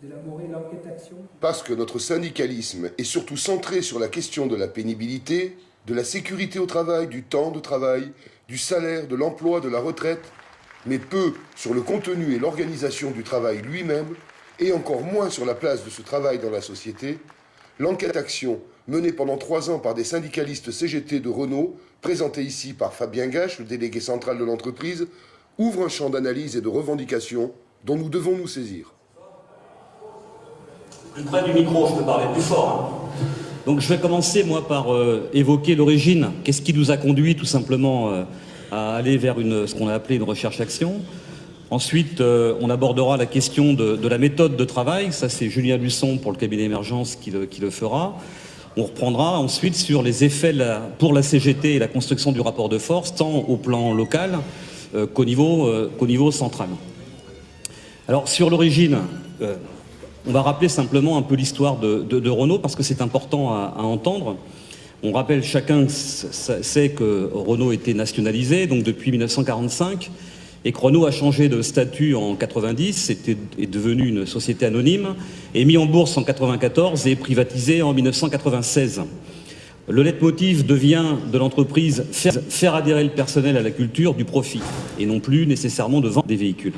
d'élaborer l'enquête-action. Parce que notre syndicalisme est surtout centré sur la question de la pénibilité, de la sécurité au travail, du temps de travail, du salaire, de l'emploi, de la retraite, mais peu sur le contenu et l'organisation du travail lui-même, et encore moins sur la place de ce travail dans la société, l'enquête-action, menée pendant 3 ans par des syndicalistes CGT de Renault, présentée ici par Fabien Gache, le délégué central de l'entreprise, ouvre un champ d'analyse et de revendication dont nous devons nous saisir. Plus près du micro, je peux parler plus fort. Donc je vais commencer, moi, par évoquer l'origine. Qu'est-ce qui nous a conduit, tout simplement, à aller vers ce qu'on a appelé une recherche-action. Ensuite, on abordera la question de la méthode de travail. Ça, c'est Julien Luçon pour le cabinet Émergence qui le fera. On reprendra ensuite sur les effets pour la CGT et la construction du rapport de force, tant au plan local qu'au niveau central. Alors, sur l'origine, on va rappeler simplement un peu l'histoire de Renault, parce que c'est important à entendre. On rappelle, chacun sait que Renault était nationalisé, donc depuis 1945, et que Renault a changé de statut en 90, est devenu une société anonyme, est mis en bourse en 94 et privatisé en 1996. Le leitmotiv de l'entreprise faire adhérer le personnel à la culture du profit, et non plus nécessairement de vendre des véhicules.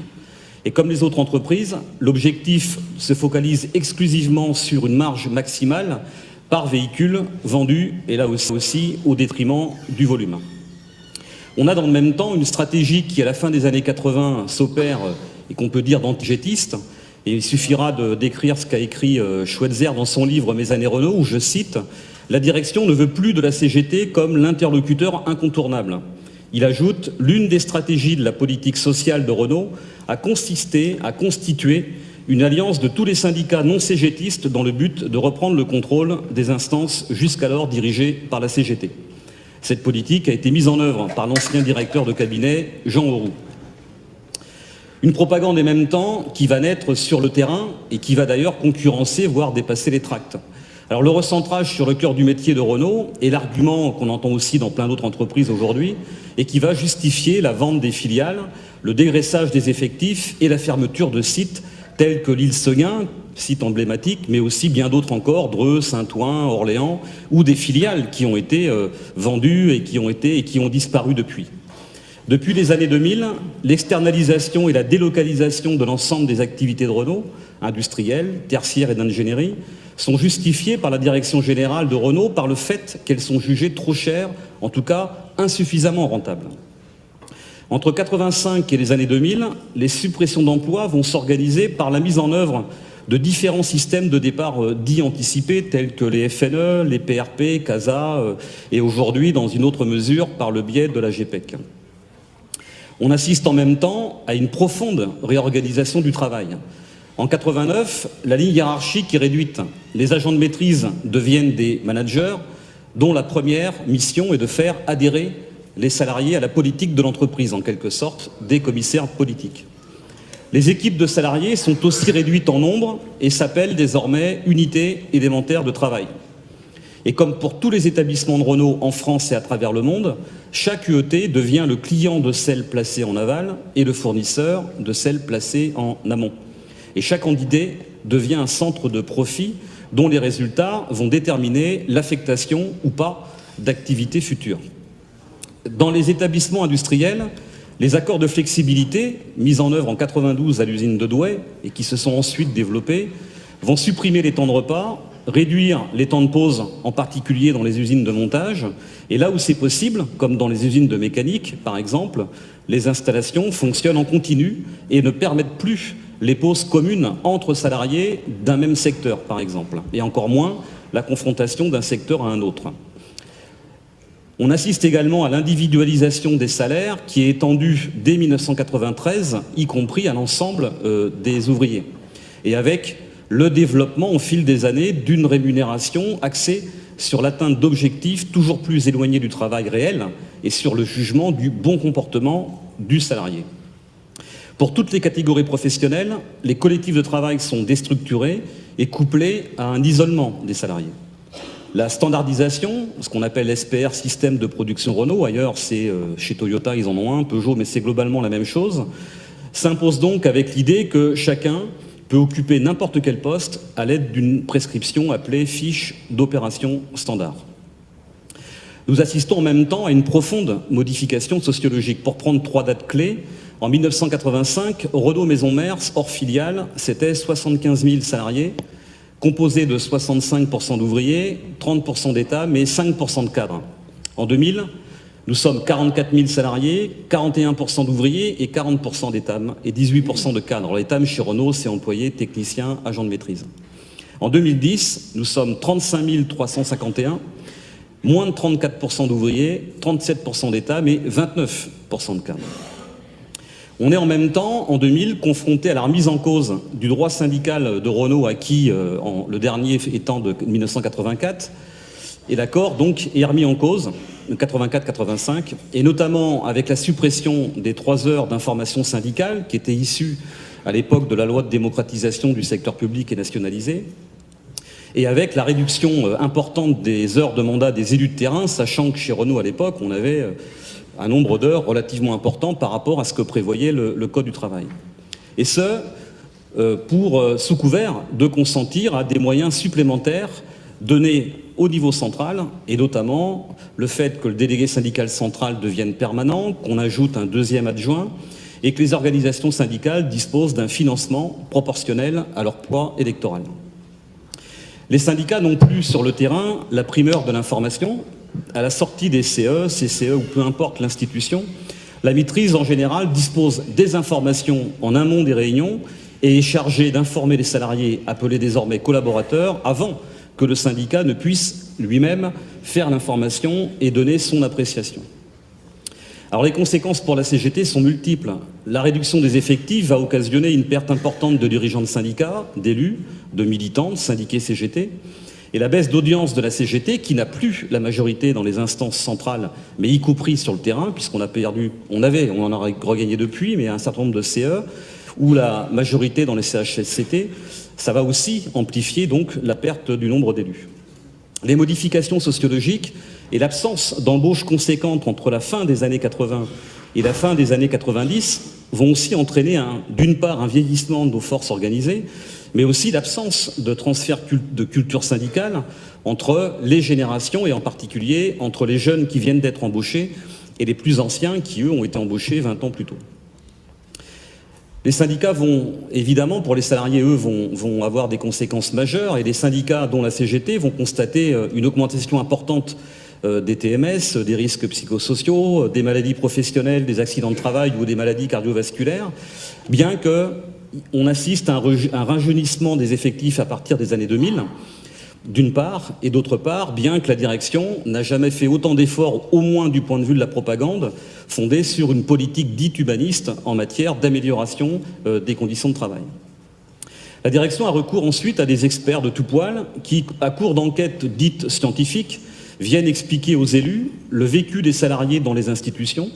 Et comme les autres entreprises, l'objectif se focalise exclusivement sur une marge maximale par véhicule vendu, et là aussi au détriment du volume. On a dans le même temps une stratégie qui, à la fin des années 80, s'opère et qu'on peut dire d'antigétiste. Et il suffira de décrire ce qu'a écrit Schweitzer dans son livre « Mes années Renault » où, je cite, « La direction ne veut plus de la CGT comme l'interlocuteur incontournable ». Il ajoute « L'une des stratégies de la politique sociale de Renault a consisté à constituer une alliance de tous les syndicats non CGTistes dans le but de reprendre le contrôle des instances jusqu'alors dirigées par la CGT. Cette politique a été mise en œuvre par l'ancien directeur de cabinet Jean Auroux. Une propagande en même temps qui va naître sur le terrain et qui va d'ailleurs concurrencer, voire dépasser les tracts. Alors le recentrage sur le cœur du métier de Renault est l'argument qu'on entend aussi dans plein d'autres entreprises aujourd'hui et qui va justifier la vente des filiales, le dégraissage des effectifs et la fermeture de sites tels que l'île Seguin, site emblématique, mais aussi bien d'autres encore, Dreux, Saint-Ouen, Orléans, ou des filiales qui ont été vendues et qui ont disparu depuis. Depuis les années 2000, l'externalisation et la délocalisation de l'ensemble des activités de Renault, industrielles, tertiaires et d'ingénierie, sont justifiées par la direction générale de Renault par le fait qu'elles sont jugées trop chères, en tout cas insuffisamment rentables. Entre 1985 et les années 2000, les suppressions d'emplois vont s'organiser par la mise en œuvre de différents systèmes de départ dits anticipés, tels que les FNE, les PRP, CASA, et aujourd'hui, dans une autre mesure, par le biais de la GPEC. On assiste en même temps à une profonde réorganisation du travail. En 89, la ligne hiérarchique est réduite. Les agents de maîtrise deviennent des managers, dont la première mission est de faire adhérer les salariés à la politique de l'entreprise, en quelque sorte, des commissaires politiques. Les équipes de salariés sont aussi réduites en nombre et s'appellent désormais unités élémentaires de travail. Et comme pour tous les établissements de Renault en France et à travers le monde, chaque UET devient le client de celle placée en aval et le fournisseur de celle placée en amont. Et chaque entité devient un centre de profit dont les résultats vont déterminer l'affectation ou pas d'activités futures. Dans les établissements industriels, les accords de flexibilité, mis en œuvre en 92 à l'usine de Douai et qui se sont ensuite développés, vont supprimer les temps de repas, réduire les temps de pause, en particulier dans les usines de montage, et là où c'est possible, comme dans les usines de mécanique par exemple, les installations fonctionnent en continu et ne permettent plus les pauses communes entre salariés d'un même secteur par exemple, et encore moins la confrontation d'un secteur à un autre. On assiste également à l'individualisation des salaires qui est étendue dès 1993, y compris à l'ensemble des ouvriers. Et avec le développement au fil des années d'une rémunération axée sur l'atteinte d'objectifs toujours plus éloignés du travail réel et sur le jugement du bon comportement du salarié. Pour toutes les catégories professionnelles, les collectifs de travail sont déstructurés et couplés à un isolement des salariés. La standardisation, ce qu'on appelle SPR, système de production Renault, ailleurs c'est chez Toyota, ils en ont un, Peugeot, mais c'est globalement la même chose, s'impose donc avec l'idée que chacun peut occuper n'importe quel poste à l'aide d'une prescription appelée fiche d'opération standard. Nous assistons en même temps à une profonde modification sociologique. Pour prendre 3 dates clés, en 1985, Renault Maison Mère, hors filiale, c'était 75 000 salariés, composés de 65% d'ouvriers, 30% d'État, mais 5% de cadres. En 2000, nous sommes 44 000 salariés, 41% d'ouvriers et 40% d'État et 18% de cadres. Alors, l'État chez Renault, c'est employés, techniciens, agents de maîtrise. En 2010, nous sommes 35 351, moins de 34% d'ouvriers, 37% d'État, mais 29% de cadres. On est en même temps, en 2000, confronté à la remise en cause du droit syndical de Renault acquis, le dernier étant de 1984, et l'accord donc est remis en cause, 84-85, et notamment avec la suppression des 3 heures d'information syndicale qui étaient issues à l'époque de la loi de démocratisation du secteur public et nationalisé, et avec la réduction importante des heures de mandat des élus de terrain, sachant que chez Renault à l'époque, on avait un nombre d'heures relativement important par rapport à ce que prévoyait le Code du travail. Et ce, sous couvert de consentir à des moyens supplémentaires donnés au niveau central, et notamment le fait que le délégué syndical central devienne permanent, qu'on ajoute un 2e adjoint, et que les organisations syndicales disposent d'un financement proportionnel à leur poids électoral. Les syndicats n'ont plus sur le terrain la primeur de l'information. À la sortie des CE, CCE ou peu importe l'institution, la maîtrise en général dispose des informations en amont des réunions et est chargée d'informer les salariés, appelés désormais collaborateurs, avant que le syndicat ne puisse lui-même faire l'information et donner son appréciation. Alors les conséquences pour la CGT sont multiples. La réduction des effectifs va occasionner une perte importante de dirigeants de syndicats, d'élus, de militants, de syndiqués CGT, et la baisse d'audience de la CGT, qui n'a plus la majorité dans les instances centrales, mais y compris sur le terrain, puisqu'on a perdu, on en a regagné depuis, mais un certain nombre de CE, ou la majorité dans les CHSCT, ça va aussi amplifier donc la perte du nombre d'élus. Les modifications sociologiques et l'absence d'embauche conséquente entre la fin des années 80 et la fin des années 90 vont aussi entraîner d'une part un vieillissement de nos forces organisées, mais aussi l'absence de transfert de culture syndicale entre les générations et en particulier entre les jeunes qui viennent d'être embauchés et les plus anciens qui, eux, ont été embauchés 20 ans plus tôt. Les syndicats vont, évidemment, pour les salariés, eux, vont avoir des conséquences majeures, et les syndicats, dont la CGT, vont constater une augmentation importante des TMS, des risques psychosociaux, des maladies professionnelles, des accidents de travail ou des maladies cardiovasculaires, bien qu'on assiste à un rajeunissement des effectifs à partir des années 2000, d'une part, et d'autre part, bien que la direction n'a jamais fait autant d'efforts, au moins du point de vue de la propagande, fondée sur une politique dite humaniste en matière d'amélioration des conditions de travail. La direction a recours ensuite à des experts de tout poil qui, à court d'enquêtes dites scientifiques, viennent expliquer aux élus le vécu des salariés dans les institutions,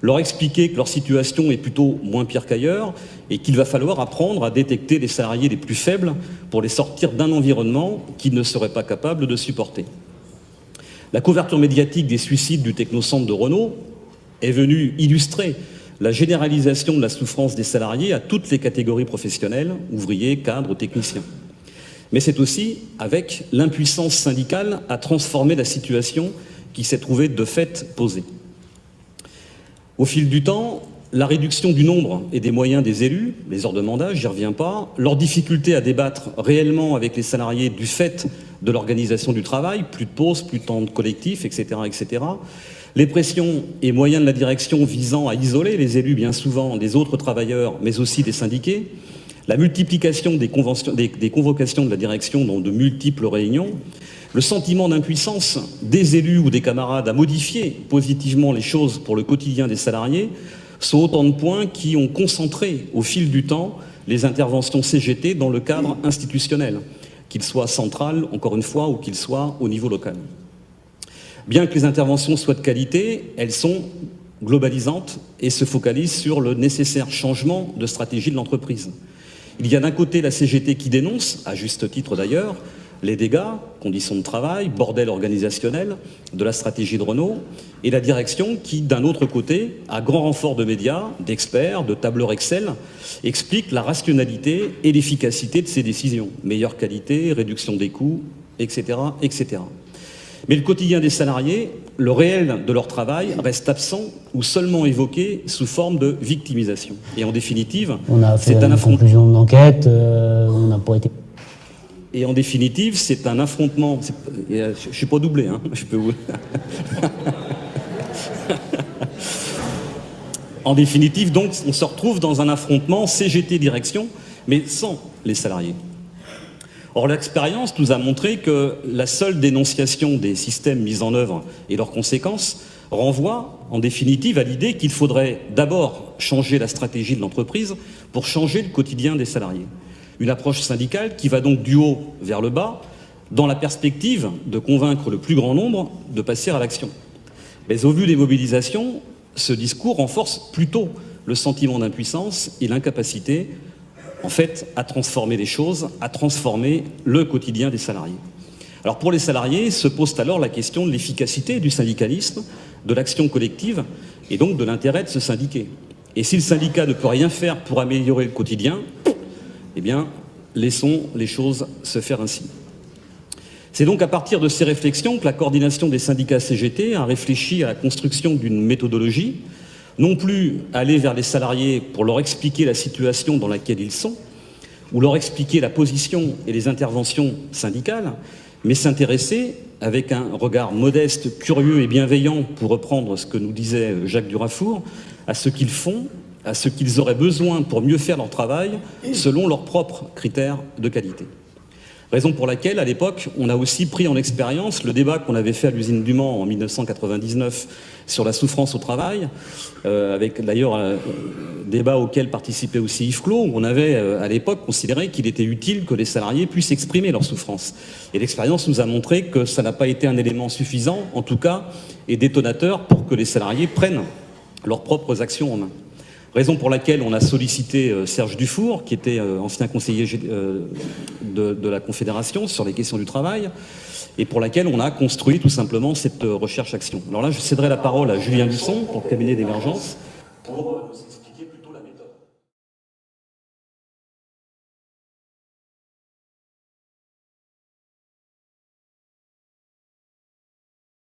leur expliquer que leur situation est plutôt moins pire qu'ailleurs et qu'il va falloir apprendre à détecter les salariés les plus faibles pour les sortir d'un environnement qu'ils ne seraient pas capables de supporter. La couverture médiatique des suicides du technocentre de Renault est venue illustrer la généralisation de la souffrance des salariés à toutes les catégories professionnelles, ouvriers, cadres, techniciens. Mais c'est aussi avec l'impuissance syndicale à transformer la situation qui s'est trouvée de fait posée. Au fil du temps, la réduction du nombre et des moyens des élus, les heures de mandat, j'y reviens pas, leur difficulté à débattre réellement avec les salariés du fait de l'organisation du travail, plus de pauses, plus de temps de collectif, etc., etc., les pressions et moyens de la direction visant à isoler les élus bien souvent des autres travailleurs, mais aussi des syndiqués, la multiplication des convocations de la direction dans de multiples réunions, le sentiment d'impuissance des élus ou des camarades à modifier positivement les choses pour le quotidien des salariés sont autant de points qui ont concentré au fil du temps les interventions CGT dans le cadre institutionnel, qu'il soit central, encore une fois, ou qu'il soit au niveau local. Bien que les interventions soient de qualité, elles sont globalisantes et se focalisent sur le nécessaire changement de stratégie de l'entreprise. Il y a d'un côté la CGT qui dénonce, à juste titre d'ailleurs, les dégâts, conditions de travail, bordel organisationnel, de la stratégie de Renault, et la direction qui, d'un autre côté, à grand renfort de médias, d'experts, de tableurs Excel, explique la rationalité et l'efficacité de ces décisions. Meilleure qualité, réduction des coûts, etc., etc. Mais le quotidien des salariés, le réel de leur travail, reste absent ou seulement évoqué sous forme de victimisation. Et en définitive, on a fait une conclusion d'enquête, on n'a pas été... Et en définitive, c'est un affrontement... Je ne suis pas doublé, hein, je peux vous... En définitive, donc, on se retrouve dans un affrontement CGT-direction, mais sans les salariés. Or, l'expérience nous a montré que la seule dénonciation des systèmes mis en œuvre et leurs conséquences renvoie, en définitive, à l'idée qu'il faudrait d'abord changer la stratégie de l'entreprise pour changer le quotidien des salariés. Une approche syndicale qui va donc du haut vers le bas, dans la perspective de convaincre le plus grand nombre de passer à l'action. Mais au vu des mobilisations, ce discours renforce plutôt le sentiment d'impuissance et l'incapacité, en fait, à transformer les choses, à transformer le quotidien des salariés. Alors pour les salariés, se pose alors la question de l'efficacité du syndicalisme, de l'action collective et donc de l'intérêt de se syndiquer. Et si le syndicat ne peut rien faire pour améliorer le quotidien, eh bien, laissons les choses se faire ainsi. C'est donc à partir de ces réflexions que la coordination des syndicats CGT a réfléchi à la construction d'une méthodologie, non plus aller vers les salariés pour leur expliquer la situation dans laquelle ils sont, ou leur expliquer la position et les interventions syndicales, mais s'intéresser, avec un regard modeste, curieux et bienveillant, pour reprendre ce que nous disait Jacques Durafour, à ce qu'ils font, à ce qu'ils auraient besoin pour mieux faire leur travail, selon leurs propres critères de qualité. Raison pour laquelle, à l'époque, on a aussi pris en expérience le débat qu'on avait fait à l'usine du Mans en 1999 sur la souffrance au travail, avec d'ailleurs un débat auquel participait aussi Yves Clos, où on avait à l'époque considéré qu'il était utile que les salariés puissent exprimer leur souffrance. Et l'expérience nous a montré que ça n'a pas été un élément suffisant, en tout cas, et détonateur pour que les salariés prennent leurs propres actions en main. Raison pour laquelle on a sollicité Serge Dufour, qui était ancien conseiller de la Confédération sur les questions du travail, et pour laquelle on a construit tout simplement cette recherche-action. Alors là, je céderai la parole à Julien Lisson pour le cabinet d'émergence pour